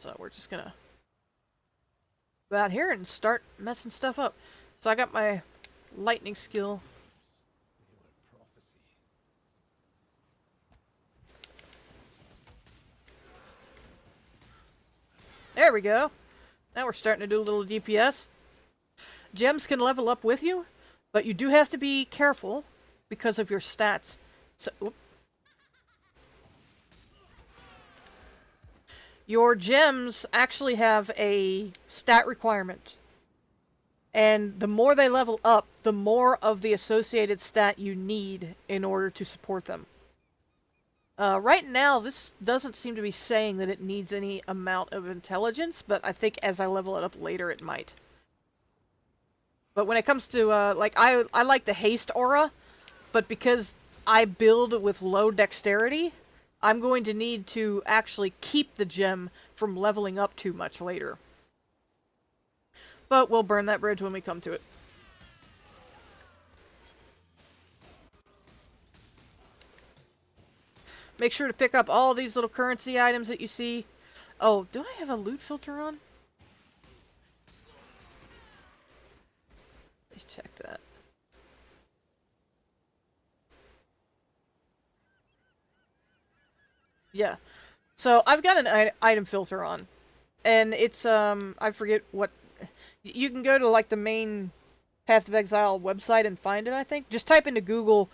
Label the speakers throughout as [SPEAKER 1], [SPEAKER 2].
[SPEAKER 1] So we're just gonna go out here and start messing stuff up. So I got my lightning skill. There we go. Now we're starting to do a little DPS. Gems can level up with you, but you do have to be careful because of your stats. So, your gems actually have a stat requirement. And the more they level up, the more of the associated stat you need in order to support them. Right now, this doesn't seem to be saying that it needs any amount of intelligence, but I think as I level it up later, it might. But when it comes to, I like the haste aura, but because I build with low dexterity, I'm going to need to actually keep the gem from leveling up too much later. But we'll burn that bridge when we come to it. Make sure to pick up all these little currency items that you see. Oh, do I have a loot filter on? Let's check that. Yeah. So I've got an item filter on. And it's, I forget what... You can go to, like, the main Path of Exile website and find it, I think. Just type into Google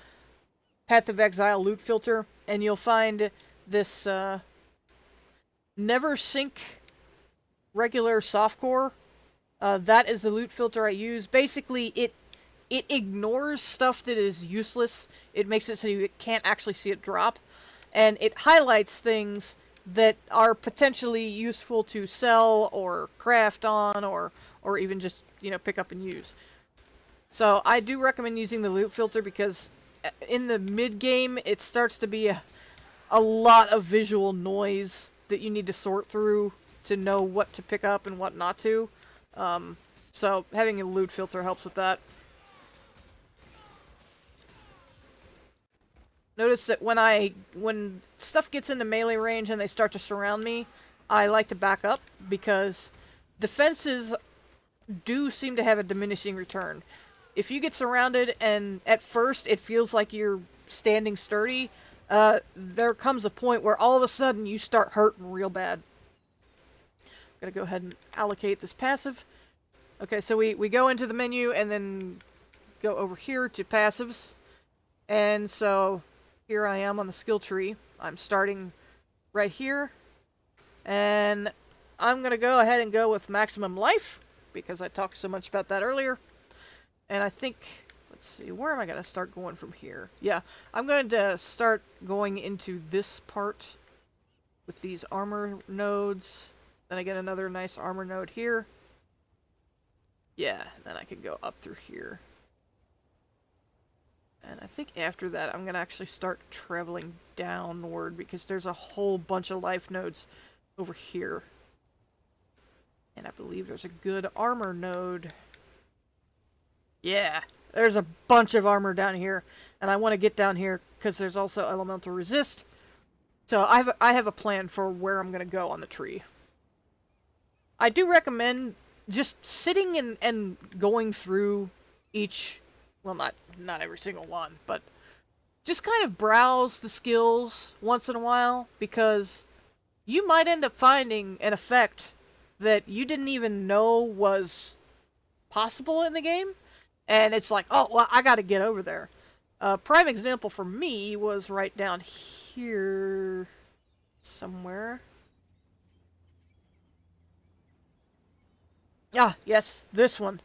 [SPEAKER 1] Path of Exile loot filter, and you'll find this, Never Sink regular softcore. That is the loot filter I use. Basically, it ignores stuff that is useless. It makes it so you can't actually see it drop. And it highlights things that are potentially useful to sell or craft on or even just, pick up and use. So I do recommend using the loot filter because in the mid-game, it starts to be a lot of visual noise that you need to sort through to know what to pick up and what not to. So having a loot filter helps with that. Notice that when stuff gets into melee range and they start to surround me, I like to back up because defenses do seem to have a diminishing return. If you get surrounded and at first it feels like you're standing sturdy, there comes a point where all of a sudden you start hurting real bad. I'm gonna go ahead and allocate this passive. Okay, so we go into the menu and then go over here to passives. And so here I am on the skill tree. I'm starting right here. And I'm going to go ahead and go with maximum life because I talked so much about that earlier. And I think, let's see, where am I going to start going from here? Yeah, I'm going to start going into this part with these armor nodes. Then I get another nice armor node here. Yeah, then I can go up through here. And I think after that, I'm going to actually start traveling downward because there's a whole bunch of life nodes over here. And I believe there's a good armor node. Yeah, there's a bunch of armor down here. And I want to get down here because there's also elemental resist. So I have a plan for where I'm going to go on the tree. I do recommend just sitting and going through each... Well, not every single one, but just kind of browse the skills once in a while, because you might end up finding an effect that you didn't even know was possible in the game, and it's like, oh, well, I gotta get over there. Prime example for me was right down here somewhere. Ah, yes, this one.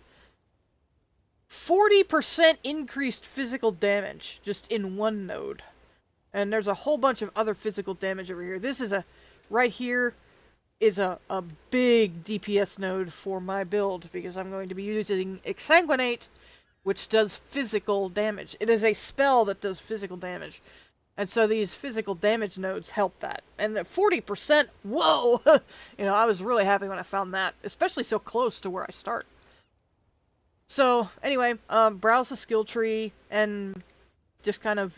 [SPEAKER 1] 40% increased physical damage just in one node. And there's a whole bunch of other physical damage over here. This is right here is a big DPS node for my build because I'm going to be using Exsanguinate, which does physical damage. It is a spell that does physical damage. And so these physical damage nodes help that. And the 40%, whoa! I was really happy when I found that, especially so close to where I start. So, anyway, browse the skill tree and just kind of,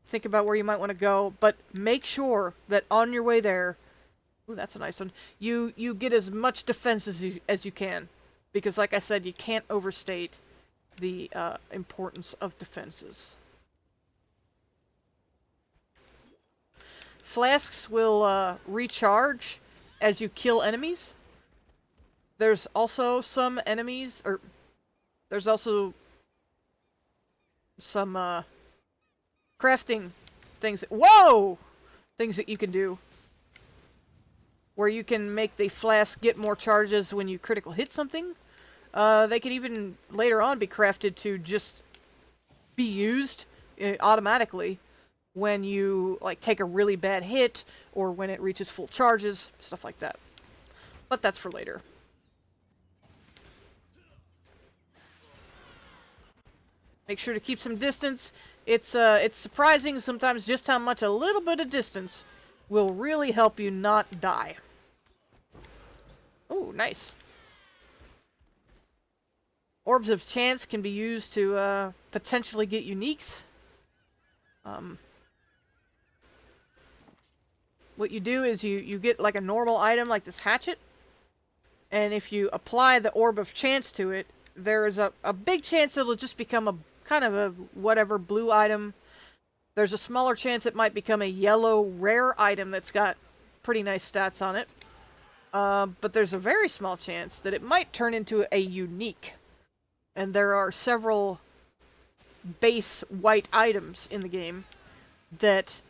[SPEAKER 1] think about where you might want to go. But make sure that on your way there, Ooh, that's a nice one. You get as much defense as you can, because like I said, you can't overstate the importance of defenses. Flasks will recharge as you kill enemies. There's also some enemies, or there's also some crafting things. Whoa! Things that you can do. Where you can make the flask get more charges when you critical hit something. They can even later on be crafted to just be used automatically when you like take a really bad hit or when it reaches full charges, stuff like that. But that's for later. Make sure to keep some distance. It's surprising sometimes just how much a little bit of distance will really help you not die. Ooh, nice. Orbs of Chance can be used to potentially get uniques. What you do is you get like a normal item like this hatchet, and if you apply the Orb of Chance to it, there is a big chance it'll just become a kind of a whatever blue item. There's a smaller chance it might become a yellow rare item that's got pretty nice stats on it. But there's a very small chance that it might turn into a unique. And there are several base white items in the game that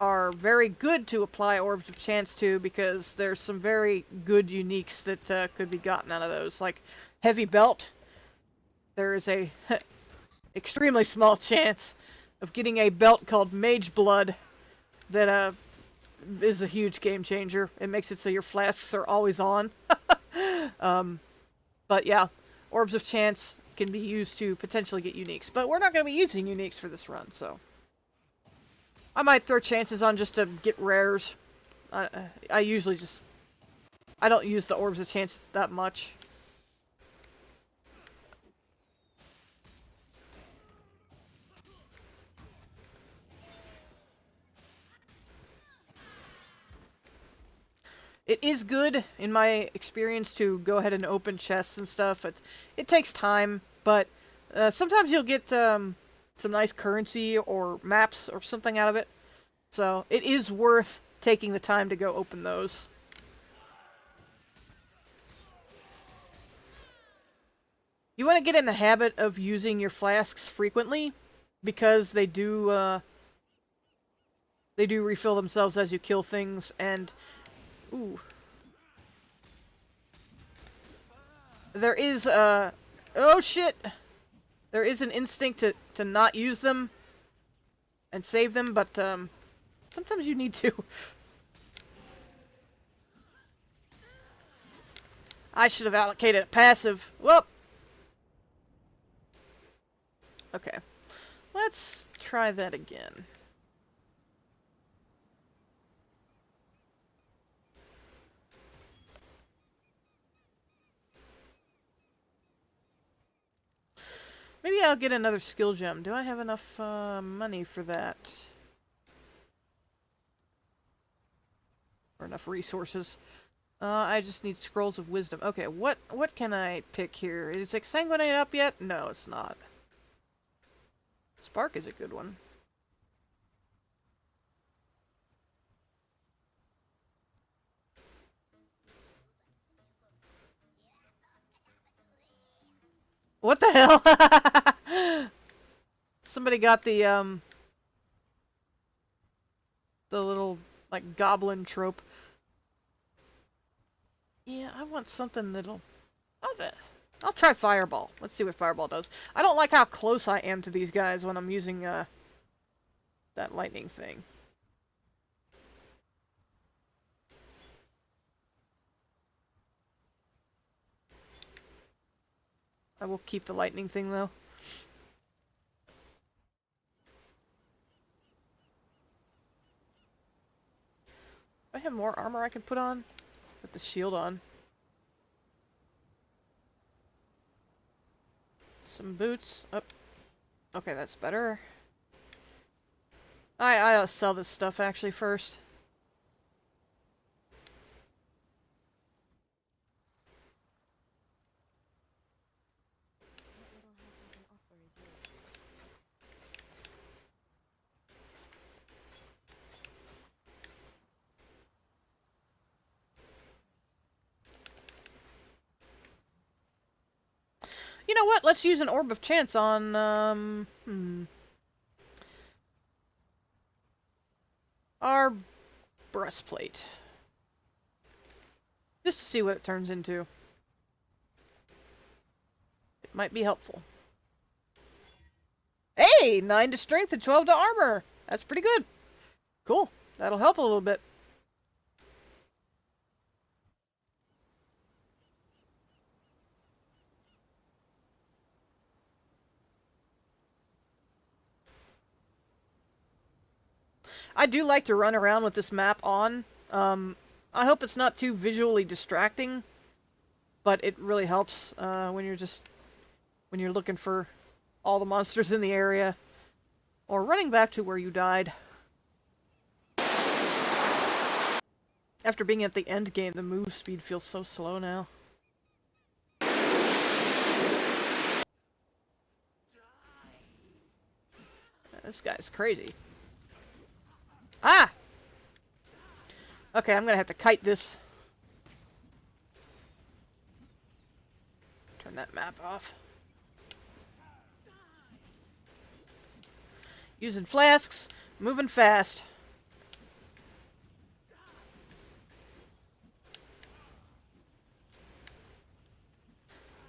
[SPEAKER 1] are very good to apply Orbs of Chance to, because there's some very good uniques that could be gotten out of those. Like Heavy Belt, there is a extremely small chance of getting a belt called Mage Blood that is a huge game changer. It makes it so your flasks are always on. But yeah, Orbs of Chance can be used to potentially get uniques. But we're not going to be using uniques for this run, so I might throw chances on just to get rares. I usually just... I don't use the Orbs of Chance that much. It is good, in my experience, to go ahead and open chests and stuff. It takes time, but sometimes you'll get some nice currency or maps or something out of it. So it is worth taking the time to go open those. You want to get in the habit of using your flasks frequently, because they do refill themselves as you kill things, and ooh. There is oh shit! There is an instinct to not use them and save them, but sometimes you need to. I should have allocated a passive. Whoop! Okay. Let's try that again. Maybe I'll get another skill gem. Do I have enough money for that? Or enough resources? I just need scrolls of wisdom. Okay, what can I pick here? Is Exsanguinate up yet? No, it's not. Spark is a good one. What the hell? Somebody got the little, like, goblin trope. Yeah, I want something that'll... I'll try Fireball. Let's see what Fireball does. I don't like how close I am to these guys when I'm using, that lightning thing. I will keep the lightning thing, though. Do I have more armor I can put on? Put the shield on. Some boots. Oh. Okay, that's better. I'll sell this stuff, actually, first. know what? Let's use an Orb of Chance on, our breastplate. Just to see what it turns into. It might be helpful. Hey! 9 to strength and 12 to armor! That's pretty good. Cool. That'll help a little bit. I do like to run around with this map on. I hope it's not too visually distracting, but it really helps when you're looking for all the monsters in the area, or running back to where you died. After being at the end game, the move speed feels so slow now. This guy's crazy. Ah! Okay, I'm gonna have to kite this. Turn that map off. Using flasks, moving fast.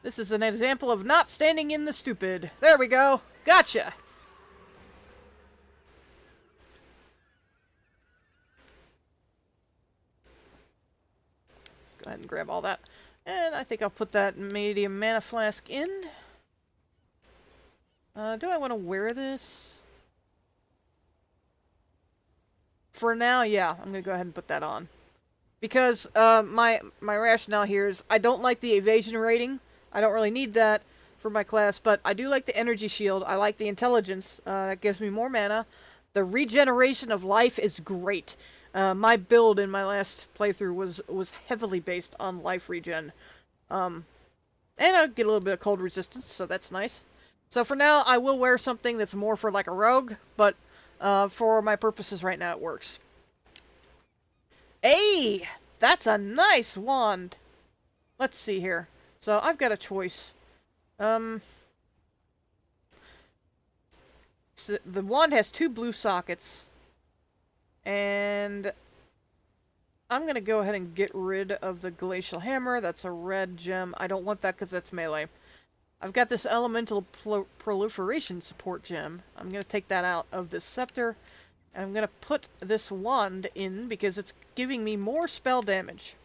[SPEAKER 1] This is an example of not standing in the stupid. There we go. Gotcha! Go ahead and grab all that. And I think I'll put that medium mana flask in. Do I want to wear this? For now, yeah. I'm going to go ahead and put that on. Because my rationale here is I don't like the evasion rating. I don't really need that for my class, but I do like the energy shield. I like the intelligence. That gives me more mana. The regeneration of life is great. My build in my last playthrough was heavily based on life regen. And I get a little bit of cold resistance, so that's nice. So for now, I will wear something that's more for like a rogue, but for my purposes right now, it works. Hey! That's a nice wand! Let's see here. So I've got a choice. So the wand has 2 blue sockets. And I'm going to go ahead and get rid of the Glacial Hammer. That's a red gem. I don't want that because that's melee. I've got this Elemental Proliferation support gem. I'm going to take that out of this scepter. And I'm going to put this wand in because it's giving me more spell damage.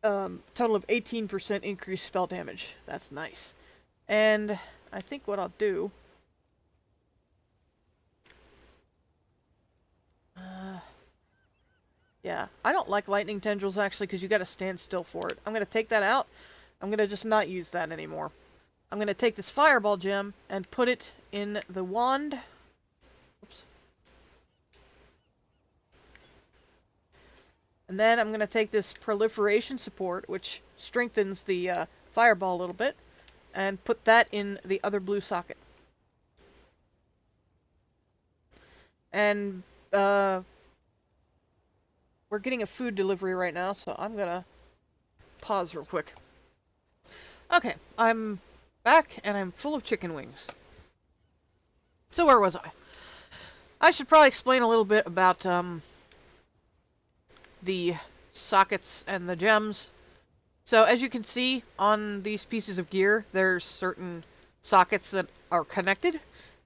[SPEAKER 1] Total of 18% increased spell damage. That's nice. And I think what I'll do... yeah, I don't like lightning tendrils actually because you got to stand still for it. I'm going to take that out. I'm going to just not use that anymore. I'm going to take this fireball gem and put it in the wand. Oops. And then I'm going to take this proliferation support, which strengthens the fireball a little bit, and put that in the other blue socket. And, we're getting a food delivery right now, so I'm gonna pause real quick. Okay, I'm back, and I'm full of chicken wings. So where was I? I should probably explain a little bit about, the sockets and the gems. So, as you can see on these pieces of gear, there's certain sockets that are connected,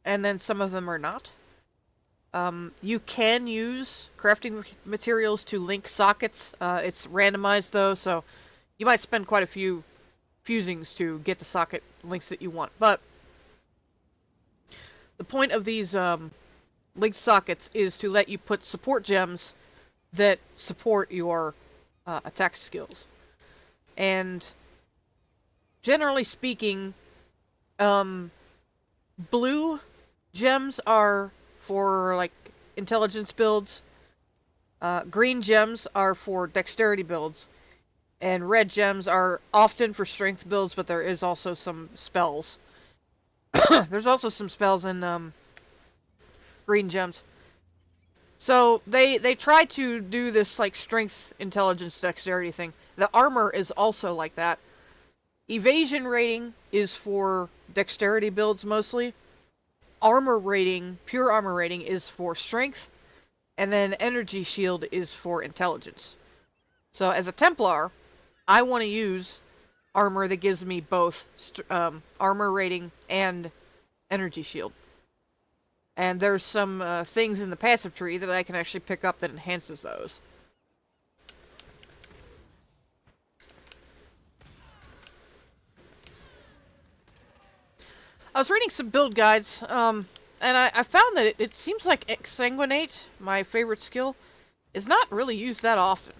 [SPEAKER 1] and then some of them are not. You can use crafting materials to link sockets. It's randomized though, so you might spend quite a few fusings to get the socket links that you want. But the point of these linked sockets is to let you put support gems that support your attack skills. And generally speaking, blue gems are for like intelligence builds, green gems are for dexterity builds, and red gems are often for strength builds, but there is also some spells. There's also some spells in green gems. So they try to do this like strength, intelligence, dexterity thing. The armor is also like that. Evasion rating is for dexterity builds mostly. Armor rating, pure armor rating, is for strength. And then energy shield is for intelligence. So as a Templar, I want to use armor that gives me both armor rating and energy shield. And there's some things in the passive tree that I can actually pick up that enhances those. I was reading some build guides, and I found that it seems like Exsanguinate, my favorite skill, is not really used that often.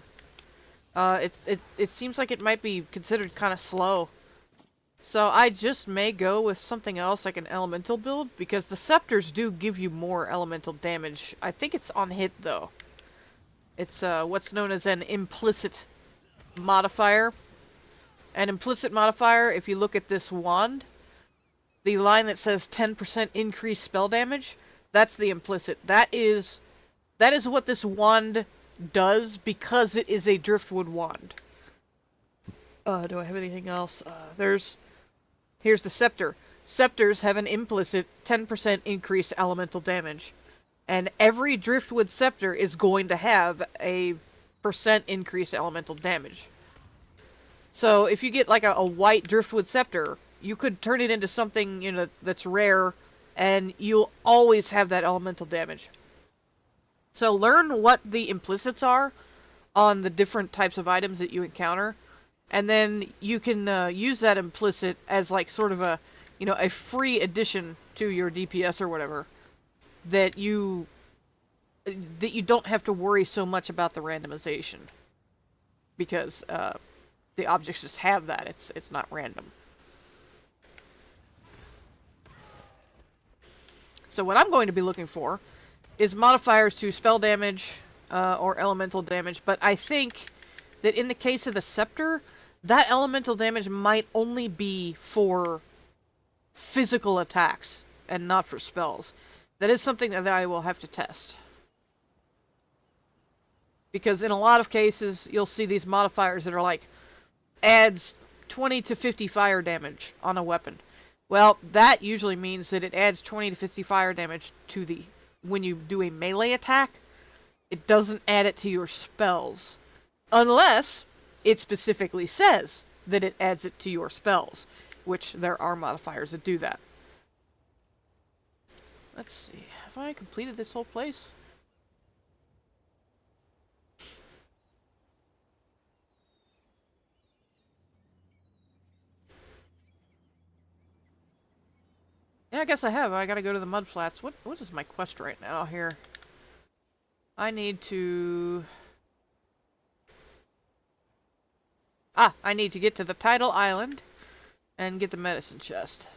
[SPEAKER 1] It seems like it might be considered kind of slow. So I just may go with something else like an elemental build, because the scepters do give you more elemental damage. I think it's on hit, though. It's what's known as an implicit modifier. An implicit modifier, if you look at this wand, the line that says 10% increased spell damage, that's the implicit. That is what this wand does because it is a driftwood wand. Do I have anything else? Here's the scepter. Scepters have an implicit 10% increased elemental damage. And every driftwood scepter is going to have a percent increased elemental damage. So if you get like a white driftwood scepter, you could turn it into something, you know, that's rare, and you'll always have that elemental damage. So learn what the implicits are on the different types of items that you encounter, and then you can use that implicit as like sort of a, you know, a free addition to your DPS or whatever, that you don't have to worry so much about the randomization, because the objects just have that. It's not random. So what I'm going to be looking for is modifiers to spell damage or elemental damage, but I think that in the case of the scepter, that elemental damage might only be for physical attacks and not for spells. That is something that I will have to test. Because in a lot of cases, you'll see these modifiers that are like, adds 20 to 50 fire damage on a weapon. Well, that usually means that it adds 20 to 50 fire damage to when you do a melee attack. It doesn't add it to your spells. Unless it specifically says that it adds it to your spells, which there are modifiers that do that. Let's see. Have I completed this whole place? Yeah, I guess I have. I gotta go to the mud flats. What is my quest right now here? I need to... I need to get to the tidal island and get the medicine chest.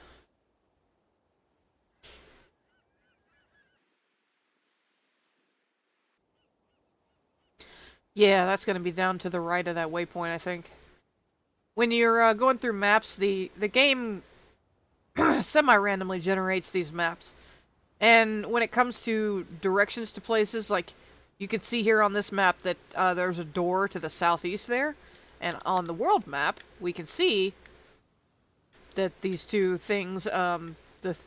[SPEAKER 1] Yeah, that's gonna be down to the right of that waypoint, I think. When you're going through maps, the game semi-randomly generates these maps. And when it comes to directions to places, like, you can see here on this map that there's a door to the southeast there. And on the world map, we can see that these two things, the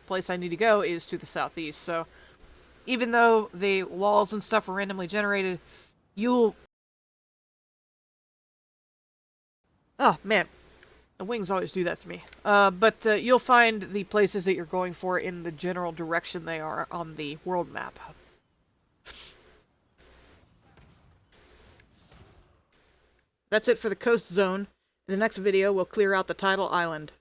[SPEAKER 1] place I need to go is to the southeast. So, even though the walls and stuff are randomly generated, you'll... Oh, man. The wings always do that to me. But you'll find the places that you're going for in the general direction they are on the world map. That's it for the coast zone. In the next video, we'll clear out the tidal island.